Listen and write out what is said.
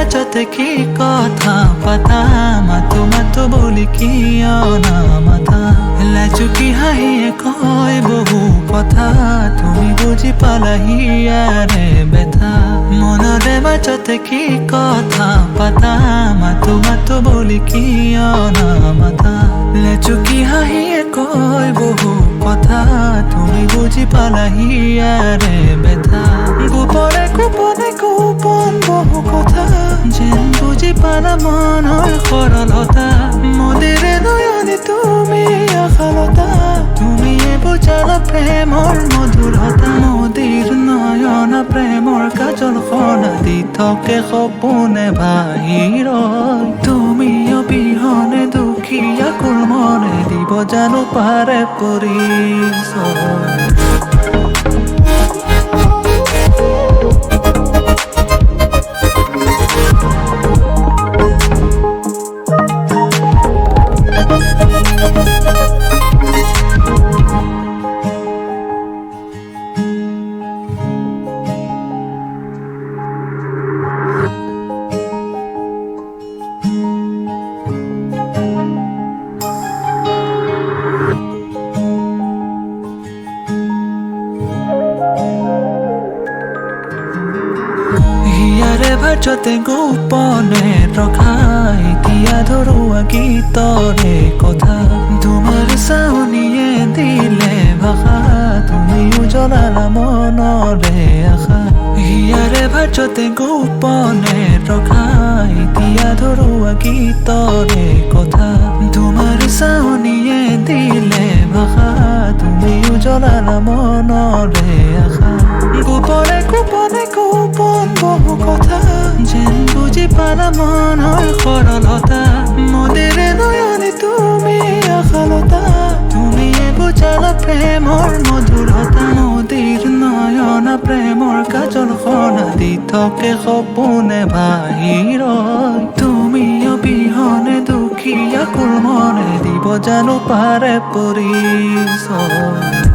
বাজতে কি কথা পাতা মাতো মাতো বলি কি অনামাতা লাজুকি হাঁহিয়ে কয় বহু কথা তুমি বুজি পালাহি ইয়াৰে বেথা মনৰে বাজতে কি কথা পাতা মাতো মাতো বলি কি অনামাতা লাজুকি হাঁহিয়ে কয় বহু কথা তুমি বুজি পালাহি ইয়াৰে বেথা গোপনে গোপনে গোপন বহু কথা যেন বুজি পালা মনৰ সৰলতা মদিৰে নয়নে তুমি আশালতা তুমিয়ে বুজালা প্ৰেমৰ মধুৰতা মদিৰ নয়ন প্ৰেমৰ কাজল খনা দি থাকে সপোনে বাহিৰ তুমি অবিহনে দুখীয়া কুল মনে দিব জানো পাৰে পৰিচয় হিয়াৰে ভাজতে গোপনে ৰখাই দিয়া ধৰুৱা গীতৰে কথা তোমাৰ চাউনিয়ে দিলে ভাষা তুমি উজলালা মনৰে আশা হিয়াৰে ভাজতে গোপনে ৰখাই দিয়া ধৰুৱা গীতৰে কথা তোমাৰ চাউনিয়ে দিলে ভাষা তুমি উজলালা মনৰে আশা গোপনে গোপনে গোপন বহু কথা যেন বুজি পালা মনৰ সৰলতা মদিৰে নয়নে তুমি আশালতা তুমিয়ে বুজালা প্ৰেমৰ মধুৰতা মদিৰ নয়ন প্ৰেমৰ কাজল খনা দি থাকে সপোনে বাহিৰ তুমি অবিহনে দুখীয়া কুল মনে দিব জানো পাৰে পৰিচয়